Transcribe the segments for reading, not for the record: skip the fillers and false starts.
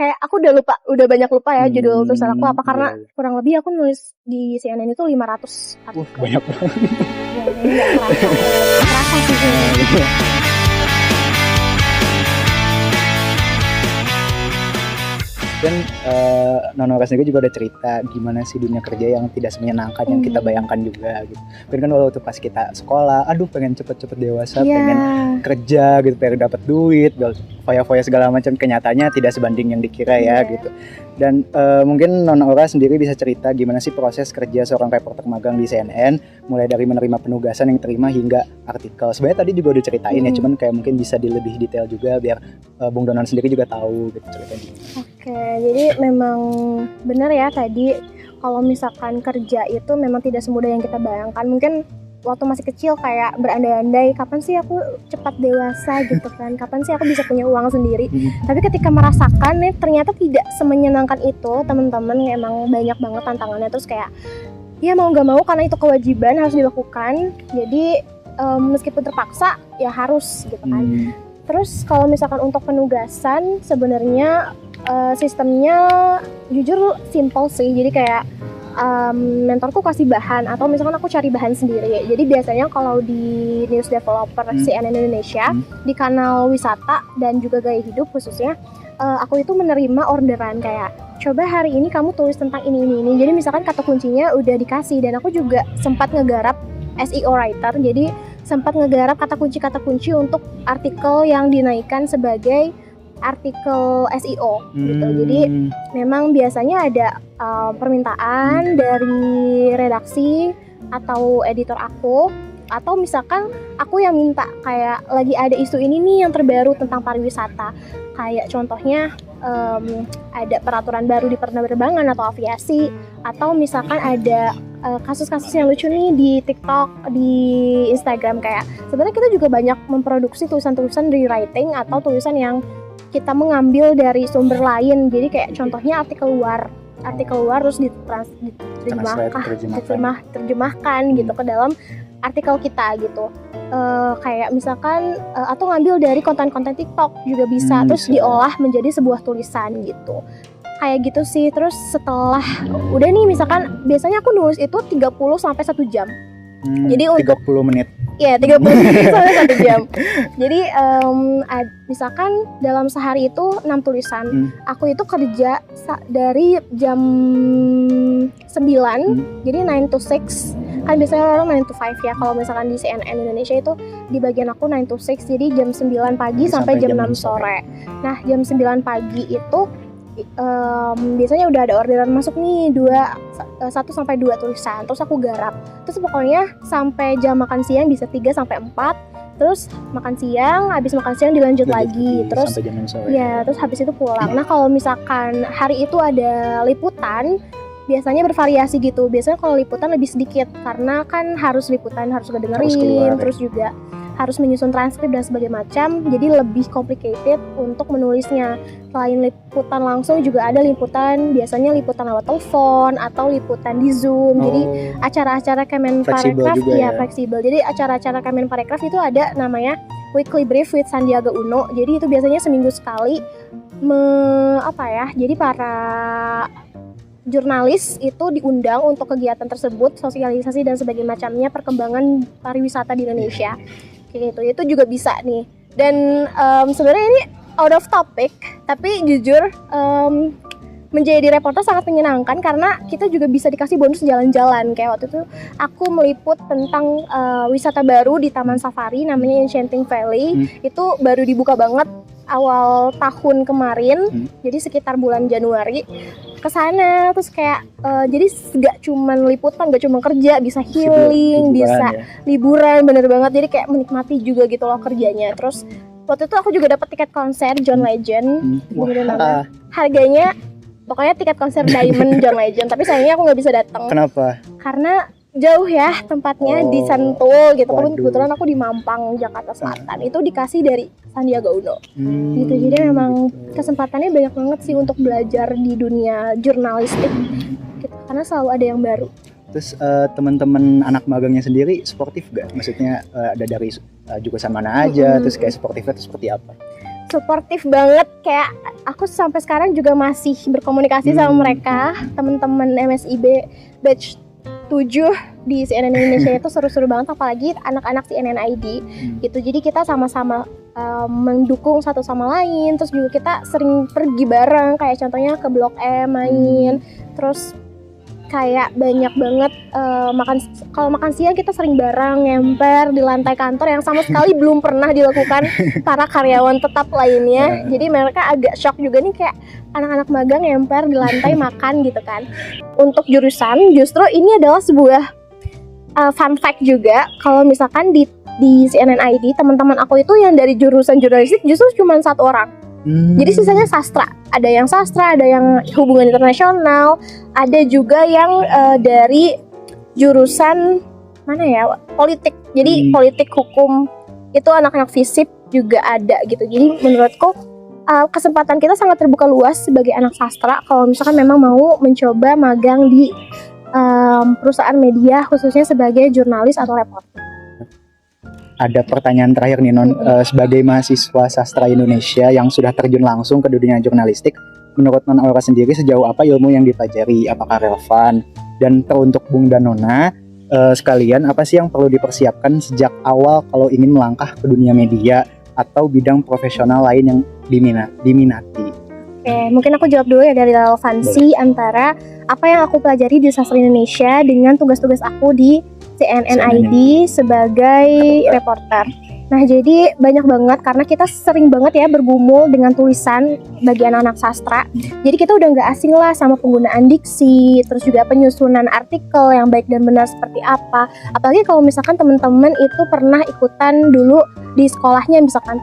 kayak aku udah banyak lupa ya judul tulisan aku apa, karena kurang lebih aku nulis di CNN itu 500 artikel. Banyak banget. Ya, ini nggak kerasa sih sebenarnya. Dan Nona sendiri juga udah cerita gimana sih dunia kerja yang tidak semenyenangkan yang kita bayangkan juga gitu. Tapi kan waktu pas kita sekolah, aduh pengen cepet-cepet dewasa, pengen kerja gitu, pengen dapat duit, foya-foya segala macam, kenyataannya tidak sebanding yang dikira ya gitu. Dan mungkin Nona Ora sendiri bisa cerita gimana sih proses kerja seorang reporter magang di CNN, mulai dari menerima penugasan yang terima hingga artikel. Sebenarnya tadi juga udah ceritain ya, cuman kayak mungkin bisa lebih detail juga biar Bung Donan sendiri juga tahu gitu ceritanya. Oke, jadi memang benar ya tadi kalau misalkan kerja itu memang tidak semudah yang kita bayangkan. Mungkin waktu masih kecil kayak berandai-andai kapan sih aku cepat dewasa gitu kan, kapan sih aku bisa punya uang sendiri. Tapi ketika merasakan nih ternyata tidak semenyenangkan itu teman-teman, emang banyak banget tantangannya. Terus kayak ya mau gak mau karena itu kewajiban harus dilakukan, jadi meskipun terpaksa ya harus gitu kan. Terus kalau misalkan untuk penugasan sebenarnya sistemnya jujur simple sih, jadi kayak mentorku kasih bahan atau misalkan aku cari bahan sendiri. Jadi biasanya kalau di news developer CNN Indonesia di kanal wisata dan juga gaya hidup khususnya, aku itu menerima orderan kayak coba hari ini kamu tulis tentang ini. Jadi misalkan kata kuncinya udah dikasih, dan aku juga sempat ngegarap SEO writer, jadi sempat ngegarap kata kunci untuk artikel yang dinaikkan sebagai artikel SEO gitu. Jadi memang biasanya ada permintaan dari redaksi atau editor aku, atau misalkan aku yang minta kayak lagi ada isu ini nih yang terbaru tentang pariwisata, kayak contohnya ada peraturan baru di penerbangan atau aviasi, atau misalkan ada kasus-kasus yang lucu nih di TikTok, di Instagram. Kayak sebenarnya kita juga banyak memproduksi tulisan-tulisan rewriting atau tulisan yang kita mengambil dari sumber lain. Jadi kayak contohnya artikel luar terus diterjemahkan gitu ke dalam artikel kita gitu. Kayak misalkan atau ngambil dari konten-konten TikTok juga bisa, terus diolah menjadi sebuah tulisan gitu. Kayak gitu sih. Terus setelah udah nih misalkan biasanya aku nulis itu 30 sampai 1 jam. Jadi 30 menit. Iya, 30 menit sampai 1 jam. Jadi misalkan dalam sehari itu 6 tulisan. Aku itu kerja dari jam 9, jadi 9 to 6. Kan biasanya orang 9 to 5 ya. Kalau misalkan di CNN Indonesia itu di bagian aku 9 to 6, jadi jam 9 pagi sampai jam 6 sore. Nah, jam 9 pagi itu biasanya udah ada orderan masuk nih 1 sampai 2 tulisan, terus aku garap. Terus pokoknya sampai jam makan siang bisa 3 sampai 4. Terus makan siang, habis makan siang dilanjut lagi. Terus sampai jam sore. Ya, terus habis itu pulang. Nah, kalau misalkan hari itu ada liputan, biasanya bervariasi gitu. Biasanya kalau liputan lebih sedikit karena kan harus liputan, harus kedengerin, terus juga harus menyusun transkrip dan sebagainya macam, jadi lebih complicated untuk menulisnya. Selain liputan langsung juga ada liputan, biasanya liputan lewat telepon atau liputan di Zoom. Jadi acara-acara Kemenparekraf ya fleksibel. Jadi acara-acara Kemenparekraf itu ada namanya Weekly Brief with Sandiaga Uno. Jadi itu biasanya seminggu sekali jadi para jurnalis itu diundang untuk kegiatan tersebut, sosialisasi dan sebagainya macamnya perkembangan pariwisata di Indonesia. Kayak gitu, itu juga bisa nih. Dan sebenarnya ini out of topic, tapi jujur menjadi reporter sangat menyenangkan karena kita juga bisa dikasih bonus jalan-jalan. Kayak waktu itu aku meliput tentang wisata baru di Taman Safari namanya Enchanting Valley. Itu baru dibuka banget awal tahun kemarin, jadi sekitar bulan Januari kesana. Terus kayak jadi gak cuma liputan, gak cuma kerja, bisa healing, bisa liburan, bener banget. Jadi kayak menikmati juga gitu loh kerjanya. Terus waktu itu aku juga dapat tiket konser John Legend, harganya pokoknya tiket konser Diamond John Legend. Tapi sayangnya aku nggak bisa datang. Kenapa? Karena jauh ya tempatnya, di Sentul gitu. Kebetulan aku di Mampang, Jakarta Selatan. Itu dikasih dari Sandiaga Uno gitu. Jadi memang kesempatannya banyak banget sih untuk belajar di dunia jurnalistik gitu, karena selalu ada yang baru. Terus teman-teman anak magangnya sendiri sportif gak? Maksudnya ada dari jurusan mana aja, terus kayak sportifnya itu seperti apa? suportif banget, kayak aku sampai sekarang juga masih berkomunikasi sama mereka. Teman-teman MSIB batch 7 di CNN Indonesia itu seru-seru banget, apalagi anak-anak CNN ID gitu. Jadi kita sama-sama mendukung satu sama lain, terus juga kita sering pergi bareng, kayak contohnya ke Blok M main, terus kayak banyak banget kalau makan siang kita sering bareng ngemper di lantai kantor yang sama sekali belum pernah dilakukan para karyawan tetap lainnya. Jadi mereka agak shock juga nih, kayak anak-anak magang ngemper di lantai makan gitu kan. Untuk jurusan justru ini adalah sebuah fun fact juga, kalau misalkan di CNN ID teman-teman aku itu yang dari jurusan jurnalistik justru cuma 1 orang. Jadi sisanya sastra, ada yang sastra, ada yang hubungan internasional, ada juga yang dari jurusan mana ya, politik. Jadi politik, hukum, itu anak-anak FISIP juga ada gitu. Jadi menurutku kesempatan kita sangat terbuka luas sebagai anak sastra kalau misalkan memang mau mencoba magang di perusahaan media, khususnya sebagai jurnalis atau reporter. Ada pertanyaan terakhir nih Non, sebagai mahasiswa sastra Indonesia yang sudah terjun langsung ke dunia jurnalistik, menurut Non Aura sendiri sejauh apa ilmu yang dipelajari, apakah relevan? Dan teruntuk Bung dan Nona sekalian, apa sih yang perlu dipersiapkan sejak awal kalau ingin melangkah ke dunia media atau bidang profesional lain yang diminati? Oke, mungkin aku jawab dulu ya dari relevansi antara apa yang aku pelajari di sastra Indonesia dengan tugas-tugas aku di CNN ID sebagai reporter. Nah, jadi banyak banget karena kita sering banget ya bergumul dengan tulisan bagi anak-anak sastra. Jadi kita udah nggak asing lah sama penggunaan diksi, terus juga penyusunan artikel yang baik dan benar seperti apa. Apalagi kalau misalkan teman-teman itu pernah ikutan dulu di sekolahnya, misalkan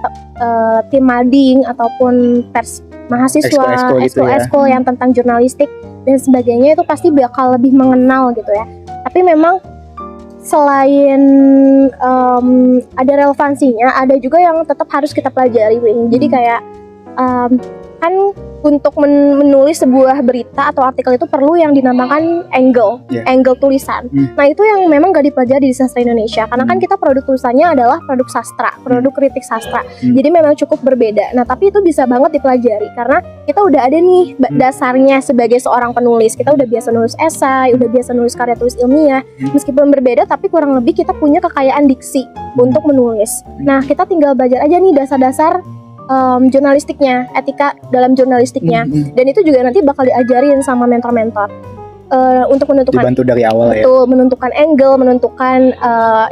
tim mading ataupun pers mahasiswa, ekskul yang tentang jurnalistik dan sebagainya, itu pasti bakal lebih mengenal gitu ya. Tapi memang selain ada relevansinya, ada juga yang tetap harus kita pelajari, Wing. Jadi kayak kan untuk menulis sebuah berita atau artikel itu perlu yang dinamakan angle tulisan. Nah, itu yang memang gak dipelajari di sastra Indonesia, karena kan kita produk tulisannya adalah produk sastra, produk kritik sastra. Jadi memang cukup berbeda. Nah, tapi itu bisa banget dipelajari karena kita udah ada nih dasarnya sebagai seorang penulis. Kita udah biasa nulis esai, udah biasa nulis karya tulis ilmiah. Meskipun berbeda, tapi kurang lebih kita punya kekayaan diksi untuk menulis. Nah, kita tinggal belajar aja nih dasar-dasar jurnalistiknya, etika dalam jurnalistiknya, dan itu juga nanti bakal diajarin sama mentor-mentor untuk menentukan, dibantu dari awal betul, menentukan angle, menentukan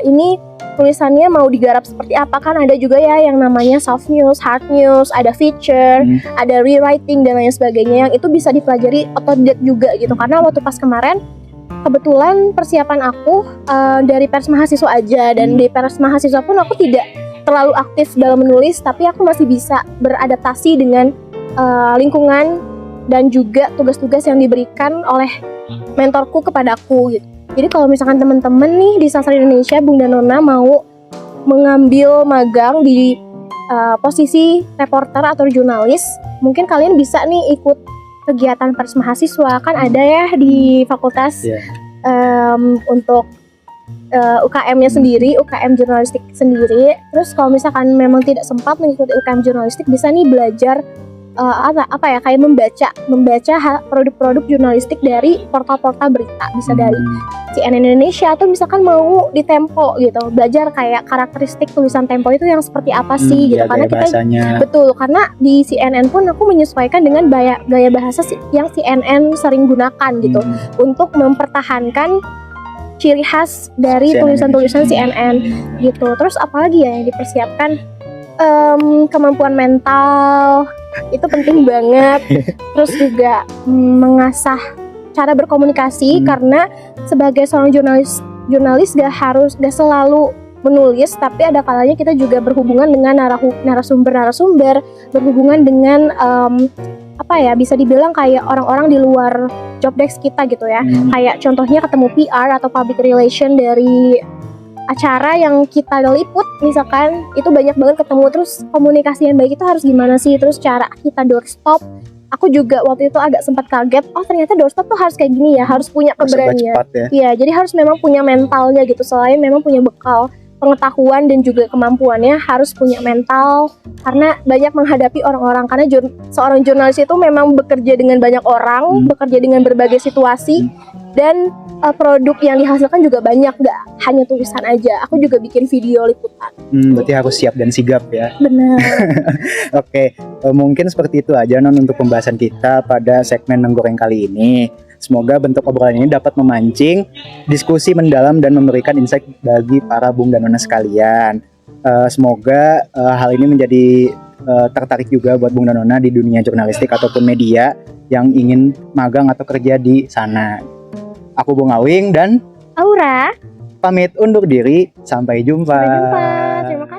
ini tulisannya mau digarap seperti apa. Kan ada juga ya yang namanya soft news, hard news, ada feature, ada rewriting dan lain sebagainya, yang itu bisa dipelajari otodidak juga gitu. Karena waktu pas kemarin kebetulan persiapan aku dari pers mahasiswa aja, dan di pers mahasiswa pun aku tidak terlalu aktif dalam menulis, tapi aku masih bisa beradaptasi dengan lingkungan dan juga tugas-tugas yang diberikan oleh mentorku kepadaku gitu. Jadi kalau misalkan teman-teman nih di sastra Indonesia, Bung dan Nona mau mengambil magang di posisi reporter atau jurnalis, mungkin kalian bisa nih ikut kegiatan pers mahasiswa, kan ada ya di fakultas untuk UKM-nya sendiri, UKM jurnalistik sendiri. Terus kalau misalkan memang tidak sempat mengikuti UKM jurnalistik, bisa nih belajar kayak membaca produk-produk jurnalistik dari portal-portal berita, bisa dari CNN Indonesia, atau misalkan mau di Tempo gitu, belajar kayak karakteristik tulisan Tempo itu yang seperti apa sih gitu, karena kita bahasanya. Betul, karena di CNN pun aku menyesuaikan dengan gaya bahasa yang CNN sering gunakan gitu, untuk mempertahankan ciri khas dari tulisan-tulisan CNN gitu. Terus apalagi ya yang dipersiapkan, kemampuan mental itu penting banget. Terus juga mengasah cara berkomunikasi, karena sebagai seorang jurnalis gak selalu menulis, tapi ada kalanya kita juga berhubungan dengan narasumber, berhubungan dengan bisa dibilang kayak orang-orang di luar job desk kita gitu ya. Kayak contohnya ketemu PR atau public relation dari acara yang kita liput misalkan, itu banyak banget ketemu. Terus komunikasi yang baik itu harus gimana sih, terus cara kita doorstop. Aku juga waktu itu agak sempat kaget, oh ternyata doorstop tuh harus kayak gini ya, harus punya keberanian. Iya, jadi harus memang punya mentalnya gitu, selain memang punya bekal pengetahuan dan juga kemampuannya, harus punya mental, karena banyak menghadapi orang-orang, karena seorang jurnalis itu memang bekerja dengan banyak orang, bekerja dengan berbagai situasi, dan produk yang dihasilkan juga banyak, gak hanya tulisan aja. Aku juga bikin video liputan. Berarti harus siap dan sigap ya. Benar. Oke, mungkin seperti itu aja Non untuk pembahasan kita pada segmen Nenggoreng kali ini. Semoga bentuk obrolan ini dapat memancing diskusi mendalam dan memberikan insight bagi para Bung dan Nona sekalian. Semoga hal ini menjadi tertarik juga buat Bung dan Nona di dunia jurnalistik ataupun media yang ingin magang atau kerja di sana. Aku Bung Awing dan Aura, pamit undur diri. Sampai jumpa. sampai jumpa. Terima kasih.